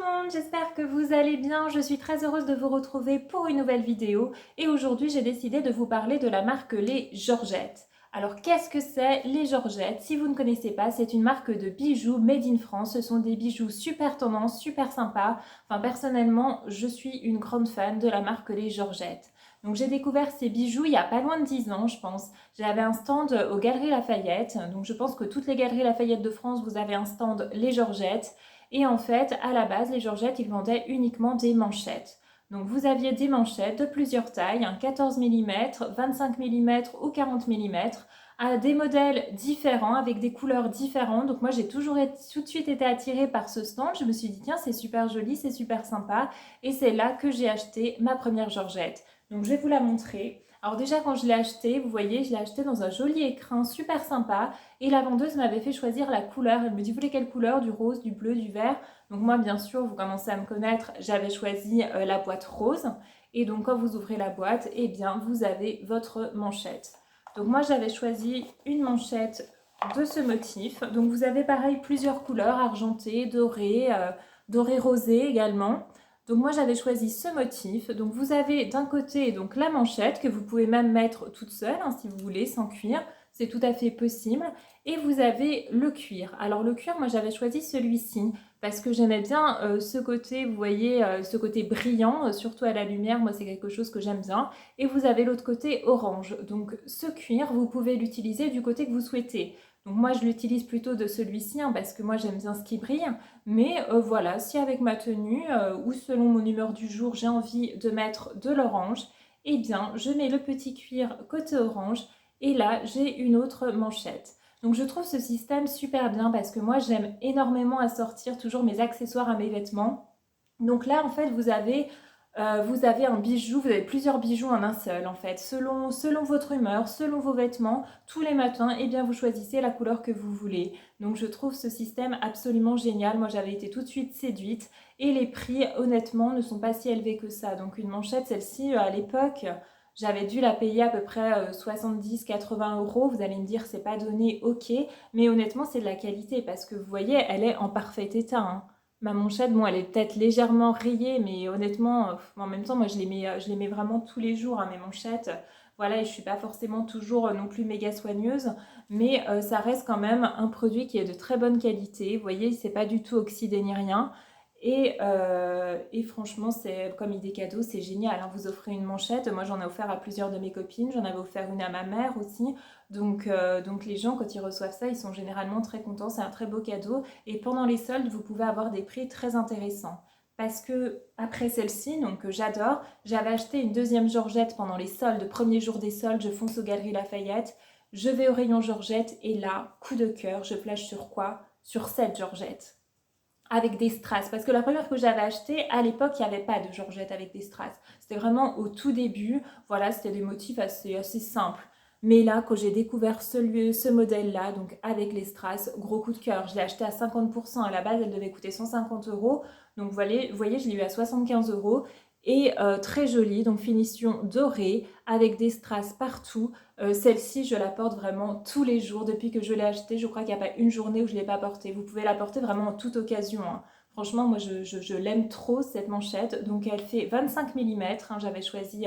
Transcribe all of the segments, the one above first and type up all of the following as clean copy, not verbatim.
le monde, j'espère que vous allez bien. Je suis très heureuse de vous retrouver pour une nouvelle vidéo et aujourd'hui j'ai décidé de vous parler de la marque Les Georgettes. Alors qu'est-ce que c'est les Georgettes? Si vous ne connaissez pas, c'est une marque de bijoux made in France. Ce sont des bijoux super tendance, super sympas. Enfin personnellement, je suis une grande fan de la marque Les Georgettes. Donc j'ai découvert ces bijoux il y a pas loin de 10 ans, je pense. J'avais un stand aux Galeries Lafayette. Donc je pense que toutes les Galeries Lafayette de France, vous avez un stand Les Georgettes. Et en fait, à la base, les Georgettes, ils vendaient uniquement des manchettes. Donc vous aviez des manchettes de plusieurs tailles, 14 mm, 25 mm ou 40 mm, à des modèles différents, avec des couleurs différentes. Donc moi, j'ai toujours tout de suite été attirée par ce stand. Je me suis dit, tiens, c'est super joli, c'est super sympa. Et c'est là que j'ai acheté ma première Georgette. Donc je vais vous la montrer. Alors déjà, quand je l'ai acheté, vous voyez, je l'ai acheté dans un joli écrin super sympa. Et la vendeuse m'avait fait choisir la couleur. Elle me dit, vous voulez quelle couleur? Du rose, du bleu, du vert? Donc moi, bien sûr, vous commencez à me connaître, j'avais choisi la boîte rose. Et donc quand vous ouvrez la boîte, eh bien, vous avez votre manchette. Donc moi, j'avais choisi une manchette de ce motif. Donc vous avez pareil plusieurs couleurs, argentées, dorées, doré rosé également. Donc moi j'avais choisi ce motif. Donc vous avez d'un côté donc la manchette que vous pouvez même mettre toute seule si vous voulez, sans cuir. C'est tout à fait possible. Et vous avez le cuir. Alors le cuir, moi j'avais choisi celui-ci parce que j'aimais bien ce côté, vous voyez, ce côté brillant, surtout à la lumière. Moi c'est quelque chose que j'aime bien. Et vous avez l'autre côté orange. Donc ce cuir, vous pouvez l'utiliser du côté que vous souhaitez. Donc moi je l'utilise plutôt de celui-ci parce que moi j'aime bien ce qui brille. Mais voilà, si avec ma tenue ou selon mon humeur du jour, j'ai envie de mettre de l'orange, eh bien, je mets le petit cuir côté orange et là, j'ai une autre manchette. Donc je trouve ce système super bien parce que moi, j'aime énormément assortir toujours mes accessoires à mes vêtements. Donc là, en fait, vous avez un bijou, vous avez plusieurs bijoux en un seul en fait. Selon votre humeur, selon vos vêtements, tous les matins, eh bien vous choisissez la couleur que vous voulez. Donc je trouve ce système absolument génial. Moi j'avais été tout de suite séduite et les prix honnêtement ne sont pas si élevés que ça. Donc une manchette, celle-ci à l'époque, j'avais dû la payer à peu près 70-80 euros. Vous allez me dire c'est pas donné, ok, mais honnêtement c'est de la qualité parce que vous voyez, elle est en parfait état. Ma manchette, bon, elle est peut-être légèrement rayée, mais honnêtement, en même temps, moi, je les mets vraiment tous les jours, mes manchettes. Voilà, et je suis pas forcément toujours non plus méga soigneuse, mais ça reste quand même un produit qui est de très bonne qualité. Vous voyez, c'est pas du tout oxydé ni rien. Et franchement, c'est comme idée cadeau, c'est génial. Vous offrez une manchette. Moi, j'en ai offert à plusieurs de mes copines. J'en avais offert une à ma mère aussi. Donc les gens, quand ils reçoivent ça, ils sont généralement très contents. C'est un très beau cadeau. Et pendant les soldes, vous pouvez avoir des prix très intéressants. Parce que après celle-ci, donc que j'adore, j'avais acheté une deuxième Georgette pendant les soldes. Premier jour des soldes, je fonce aux Galeries Lafayette. Je vais au rayon Georgette et là, coup de cœur, je flash sur quoi? Sur cette Georgette avec des strass. Parce que la première que j'avais achetée, à l'époque, il n'y avait pas de Georgette avec des strass. C'était vraiment au tout début. Voilà, c'était des motifs assez simples. Mais là, quand j'ai découvert ce modèle-là, donc avec les strass, gros coup de cœur. Je l'ai acheté à 50%. À la base, elle devait coûter 150 euros. Donc, vous voyez, je l'ai eu à 75 euros. Et très jolie, donc finition dorée, avec des strass partout. Celle-ci, je la porte vraiment tous les jours. Depuis que je l'ai achetée, je crois qu'il n'y a pas une journée où je ne l'ai pas portée. Vous pouvez la porter vraiment en toute occasion. Franchement, moi, je l'aime trop, cette manchette. Donc, elle fait 25 mm. J'avais choisi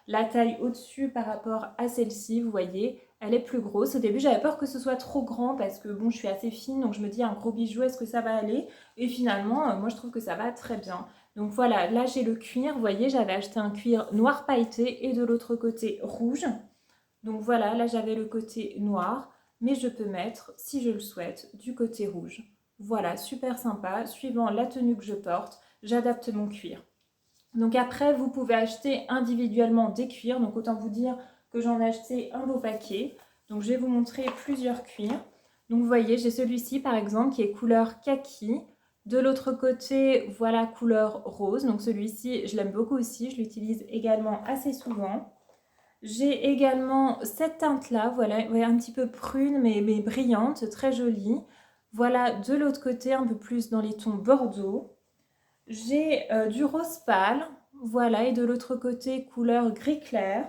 la taille au-dessus par rapport à celle-ci, vous voyez. Elle est plus grosse. Au début, j'avais peur que ce soit trop grand parce que, bon, je suis assez fine. Donc, je me dis, un gros bijou, est-ce que ça va aller? Et finalement, moi, je trouve que ça va très bien. Donc voilà, là j'ai le cuir, vous voyez, j'avais acheté un cuir noir pailleté et de l'autre côté rouge. Donc voilà, là j'avais le côté noir, mais je peux mettre, si je le souhaite, du côté rouge. Voilà, super sympa. Suivant la tenue que je porte, j'adapte mon cuir. Donc après, vous pouvez acheter individuellement des cuirs. Donc autant vous dire que j'en ai acheté un beau paquet. Donc je vais vous montrer plusieurs cuirs. Donc vous voyez, j'ai celui-ci par exemple qui est couleur kaki. De l'autre côté, voilà couleur rose. Donc celui-ci, je l'aime beaucoup aussi. Je l'utilise également assez souvent. J'ai également cette teinte-là, voilà, un petit peu prune mais brillante, très jolie. Voilà de l'autre côté, un peu plus dans les tons bordeaux. J'ai du rose pâle, voilà, et de l'autre côté, couleur gris clair.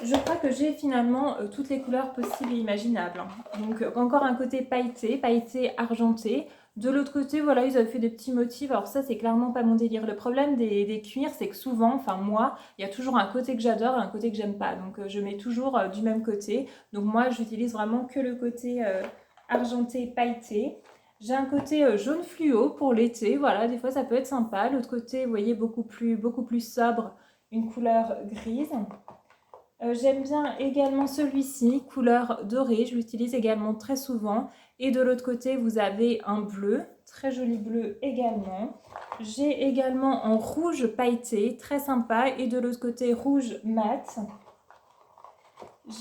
Je crois que j'ai finalement toutes les couleurs possibles et imaginables. Donc encore un côté pailleté, pailleté argenté. De l'autre côté, voilà, ils avaient fait des petits motifs. Alors ça, c'est clairement pas mon délire. Le problème des cuirs, c'est que souvent, enfin moi, il y a toujours un côté que j'adore et un côté que j'aime pas. Donc je mets toujours du même côté. Donc moi, j'utilise vraiment que le côté argenté pailleté. J'ai un côté jaune fluo pour l'été. Voilà, des fois ça peut être sympa. L'autre côté, vous voyez, beaucoup plus sobre, une couleur grise. J'aime bien également celui-ci, couleur dorée, je l'utilise également très souvent. Et de l'autre côté, vous avez un bleu, très joli bleu également. J'ai également en rouge pailleté, très sympa. Et de l'autre côté, rouge mat.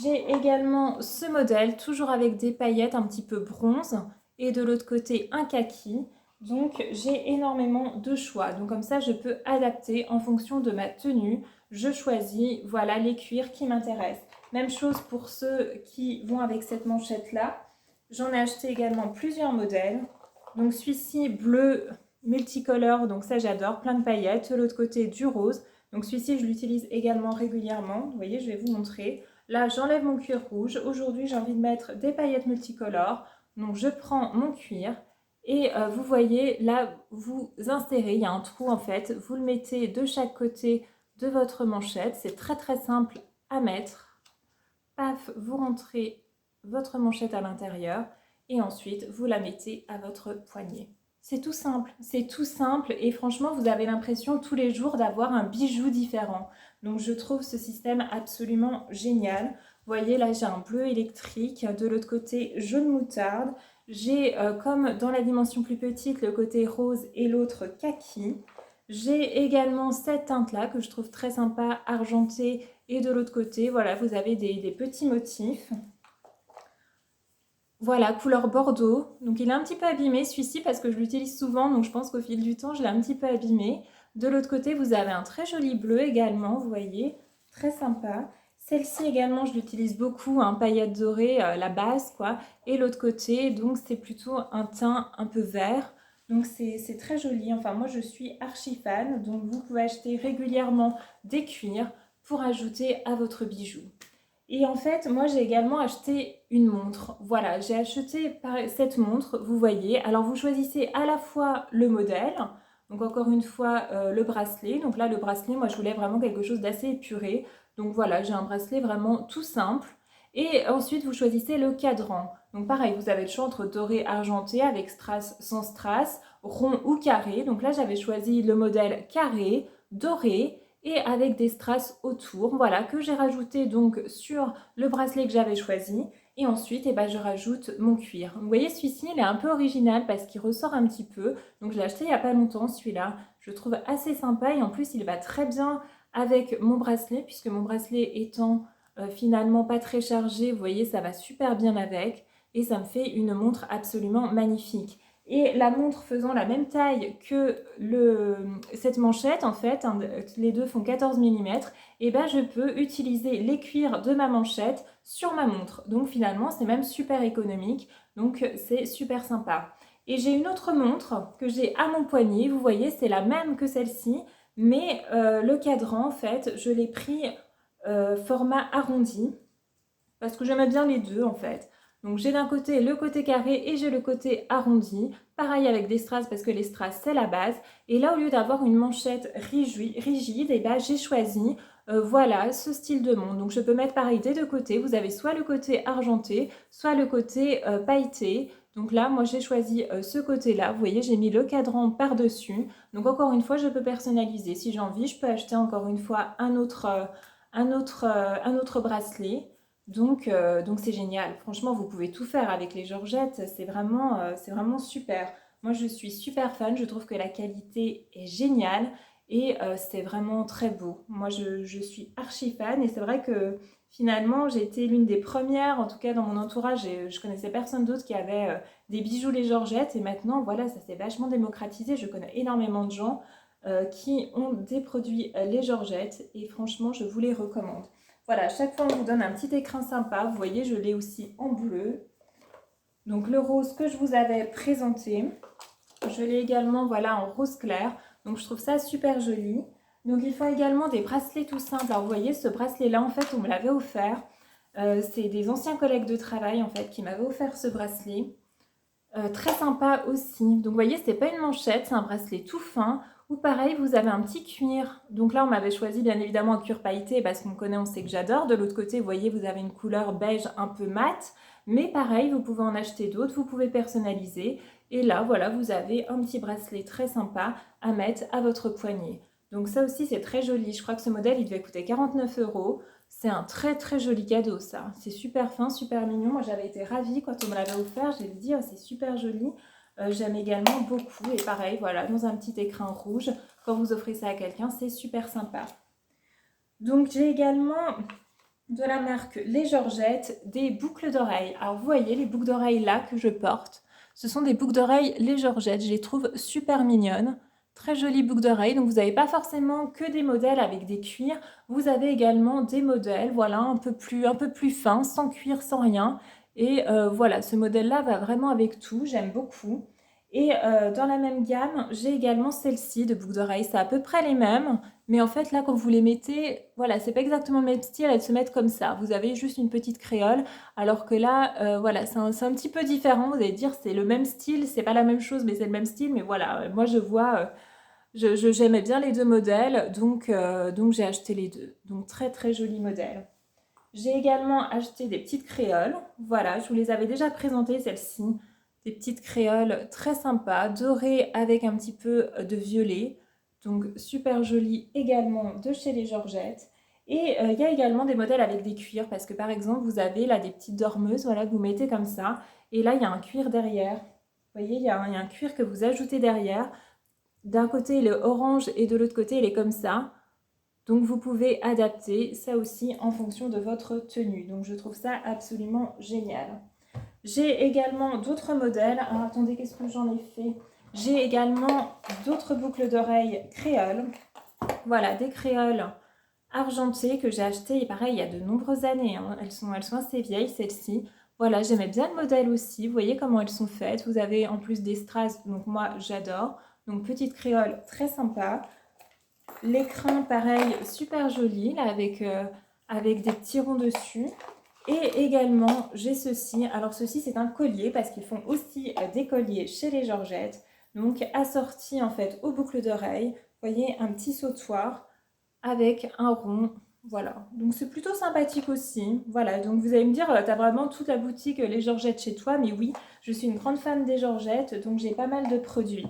J'ai également ce modèle, toujours avec des paillettes un petit peu bronze. Et de l'autre côté, un kaki. Donc j'ai énormément de choix. Donc comme ça, je peux adapter en fonction de ma tenue. Je choisis, voilà, les cuirs qui m'intéressent. Même chose pour ceux qui vont avec cette manchette-là. J'en ai acheté également plusieurs modèles. Donc celui-ci, bleu multicolore, donc ça j'adore, plein de paillettes. De l'autre côté, du rose. Donc celui-ci, je l'utilise également régulièrement. Vous voyez, je vais vous montrer. Là, j'enlève mon cuir rouge. Aujourd'hui, j'ai envie de mettre des paillettes multicolores. Donc je prends mon cuir. Et vous voyez, là, vous insérez, il y a un trou en fait, vous le mettez de chaque côté de votre manchette. C'est très très simple à mettre. Paf, vous rentrez votre manchette à l'intérieur et ensuite vous la mettez à votre poignet. C'est tout simple et franchement, vous avez l'impression tous les jours d'avoir un bijou différent. Donc je trouve ce système absolument génial. Vous voyez, là j'ai un bleu électrique, de l'autre côté jaune moutarde. J'ai, comme dans la dimension plus petite, le côté rose et l'autre kaki. J'ai également cette teinte-là que je trouve très sympa, argentée. Et de l'autre côté, voilà, vous avez des petits motifs. Voilà, couleur bordeaux. Donc il est un petit peu abîmé celui-ci parce que je l'utilise souvent. Donc je pense qu'au fil du temps, je l'ai un petit peu abîmé. De l'autre côté, vous avez un très joli bleu également, vous voyez. Très sympa. Celle-ci également, je l'utilise beaucoup, un paillette dorée, la base quoi. Et l'autre côté, donc c'est plutôt un teint un peu vert. Donc c'est très joli. Enfin, moi je suis archi fan. Donc vous pouvez acheter régulièrement des cuirs pour ajouter à votre bijou. Et en fait, moi j'ai également acheté une montre. Voilà, j'ai acheté cette montre, vous voyez. Alors vous choisissez à la fois le modèle, donc encore une fois le bracelet. Donc là le bracelet, moi je voulais vraiment quelque chose d'assez épuré. Donc voilà, j'ai un bracelet vraiment tout simple. Et ensuite vous choisissez le cadran. Donc pareil, vous avez le choix entre doré argenté avec strass, sans strass, rond ou carré. Donc là j'avais choisi le modèle carré, doré et avec des strass autour, voilà, que j'ai rajouté donc sur le bracelet que j'avais choisi. Et ensuite, eh ben, je rajoute mon cuir. Vous voyez, celui-ci, il est un peu original parce qu'il ressort un petit peu. Donc, je l'ai acheté il n'y a pas longtemps, celui-là. Je le trouve assez sympa et en plus, il va très bien avec mon bracelet puisque mon bracelet étant finalement pas très chargé, vous voyez, ça va super bien avec. Et ça me fait une montre absolument magnifique. Et la montre faisant la même taille que cette manchette, en fait, hein, les deux font 14 mm, et ben je peux utiliser les cuirs de ma manchette sur ma montre. Donc finalement, c'est même super économique, donc c'est super sympa. Et j'ai une autre montre que j'ai à mon poignet, vous voyez, c'est la même que celle-ci, mais le cadran, en fait, je l'ai pris format arrondi, parce que j'aimais bien les deux, en fait. Donc j'ai d'un côté le côté carré et j'ai le côté arrondi. Pareil avec des strass parce que les strass c'est la base. Et là au lieu d'avoir une manchette rigide, et ben, j'ai choisi voilà ce style de montre. Donc je peux mettre pareil des deux côtés. Vous avez soit le côté argenté, soit le côté pailleté. Donc là moi j'ai choisi ce côté-là. Vous voyez j'ai mis le cadran par-dessus. Donc encore une fois je peux personnaliser. Si j'ai envie je peux acheter encore une fois un autre bracelet. Donc c'est génial. Franchement, vous pouvez tout faire avec les Georgette. C'est vraiment super. Moi, je suis super fan. Je trouve que la qualité est géniale et c'est vraiment très beau. Moi, je suis archi fan et c'est vrai que finalement, j'ai été l'une des premières, en tout cas dans mon entourage, et je connaissais personne d'autre qui avait des bijoux les Georgette et maintenant, voilà, ça s'est vachement démocratisé. Je connais énormément de gens qui ont des produits les Georgette et franchement, je vous les recommande. Voilà, à chaque fois on vous donne un petit écrin sympa. Vous voyez, je l'ai aussi en bleu. Donc le rose que je vous avais présenté. Je l'ai également voilà, en rose clair. Donc je trouve ça super joli. Donc il faut également des bracelets tout simples. Alors vous voyez, ce bracelet-là, en fait, on me l'avait offert. C'est des anciens collègues de travail, en fait, qui m'avaient offert ce bracelet. Très sympa aussi. Donc vous voyez, c'est pas une manchette, c'est un bracelet tout fin. Ou pareil, vous avez un petit cuir. Donc là, on m'avait choisi bien évidemment un cuir pailleté parce qu'on me connaît, on sait que j'adore. De l'autre côté, vous voyez, vous avez une couleur beige un peu mat. Mais pareil, vous pouvez en acheter d'autres, vous pouvez personnaliser. Et là, voilà, vous avez un petit bracelet très sympa à mettre à votre poignet. Donc ça aussi, c'est très joli. Je crois que ce modèle, il devait coûter 49 euros. C'est un très très joli cadeau ça. C'est super fin, super mignon. Moi j'avais été ravie quand on me l'avait offert. J'ai dit oh, c'est super joli. J'aime également beaucoup. Et pareil, voilà, dans un petit écrin rouge. Quand vous offrez ça à quelqu'un, c'est super sympa. Donc j'ai également de la marque Les Georgettes des boucles d'oreilles. Alors vous voyez les boucles d'oreilles là que je porte. Ce sont des boucles d'oreilles Les Georgettes. Je les trouve super mignonnes. Très jolies boucles d'oreilles. Donc vous n'avez pas forcément que des modèles avec des cuirs. Vous avez également des modèles, voilà, un peu plus fins, sans cuir, sans rien. Et voilà, ce modèle-là va vraiment avec tout. J'aime beaucoup. Et dans la même gamme, j'ai également celle-ci de boucles d'oreilles. C'est à peu près les mêmes. Mais en fait, là, quand vous les mettez, voilà, c'est pas exactement le même style, elles se mettent comme ça. Vous avez juste une petite créole, alors que là, voilà, c'est un petit peu différent. Vous allez dire, c'est le même style, c'est pas la même chose, mais c'est le même style. Mais voilà, moi, je vois, j'aimais bien les deux modèles, donc j'ai acheté les deux. Donc, très, très joli modèle. J'ai également acheté des petites créoles. Voilà, je vous les avais déjà présentées, celles-ci. Des petites créoles très sympas, dorées avec un petit peu de violet. Donc super jolies également de chez les Georgettes. Et il y a également des modèles avec des cuirs parce que par exemple vous avez là des petites dormeuses, voilà, que vous mettez comme ça. Et là il y a un cuir derrière. Vous voyez, il y a un cuir que vous ajoutez derrière. D'un côté il est orange et de l'autre côté il est comme ça. Donc vous pouvez adapter ça aussi en fonction de votre tenue. Donc je trouve ça absolument génial. J'ai également d'autres modèles. Alors attendez, qu'est-ce que j'en ai fait? J'ai également d'autres boucles d'oreilles créoles. Voilà, des créoles argentées que j'ai achetées, et pareil, il y a de nombreuses années, hein. Elles sont assez vieilles, celles-ci. Voilà, j'aimais bien le modèle aussi. Vous voyez comment elles sont faites. Vous avez en plus des strass, donc moi j'adore. Donc petite créole très sympa. L'écrin, pareil, super joli, là, avec des petits ronds dessus. Et également, j'ai ceci. Alors, ceci, c'est un collier parce qu'ils font aussi des colliers chez les Georgettes. Donc, assorti en fait aux boucles d'oreilles. Vous voyez, un petit sautoir avec un rond. Voilà. Donc, c'est plutôt sympathique aussi. Voilà. Donc, vous allez me dire, tu as vraiment toute la boutique Les Georgettes chez toi. Mais oui, je suis une grande fan des Georgettes. Donc, j'ai pas mal de produits.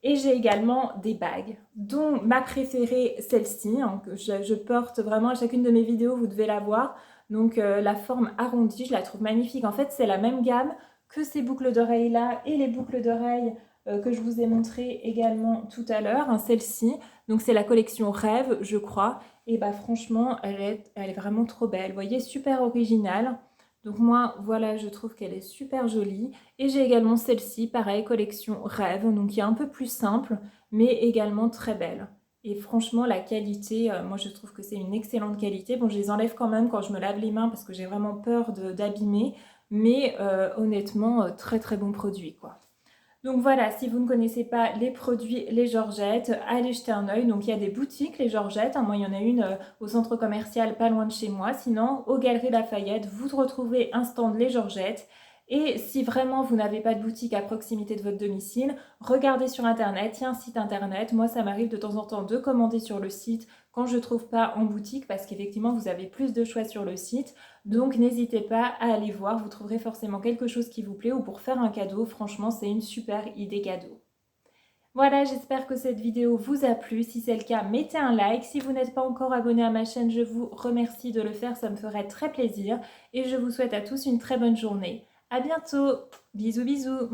Et j'ai également des bagues, dont ma préférée, celle-ci, hein, que je porte vraiment à chacune de mes vidéos, vous devez la voir. Donc la forme arrondie, je la trouve magnifique. En fait, c'est la même gamme que ces boucles d'oreilles là et les boucles d'oreilles que je vous ai montrées également tout à l'heure, hein, celle-ci. Donc c'est la collection Rêve, je crois. Et bah franchement, elle est vraiment trop belle. Vous voyez, super originale. Donc moi, voilà, je trouve qu'elle est super jolie. Et j'ai également celle-ci, pareil, collection Rêve, donc qui est un peu plus simple, mais également très belle. Et franchement, la qualité, moi je trouve que c'est une excellente qualité. Bon, je les enlève quand même quand je me lave les mains parce que j'ai vraiment peur d'abîmer, mais honnêtement, très très bon produit, quoi. Donc voilà, si vous ne connaissez pas les produits Les Georgettes, allez jeter un œil. Donc il y a des boutiques Les Georgettes, hein. Moi il y en a une au centre commercial pas loin de chez moi. Sinon, aux Galeries Lafayette, vous retrouvez un stand Les Georgettes. Et si vraiment vous n'avez pas de boutique à proximité de votre domicile, regardez sur internet, il y a un site internet. Moi ça m'arrive de temps en temps de commander sur le site quand je ne trouve pas en boutique parce qu'effectivement vous avez plus de choix sur le site. Donc n'hésitez pas à aller voir, vous trouverez forcément quelque chose qui vous plaît ou pour faire un cadeau, franchement c'est une super idée cadeau. Voilà, j'espère que cette vidéo vous a plu. Si c'est le cas, mettez un like. Si vous n'êtes pas encore abonné à ma chaîne, je vous remercie de le faire, ça me ferait très plaisir. Et je vous souhaite à tous une très bonne journée. À bientôt, bisous bisous.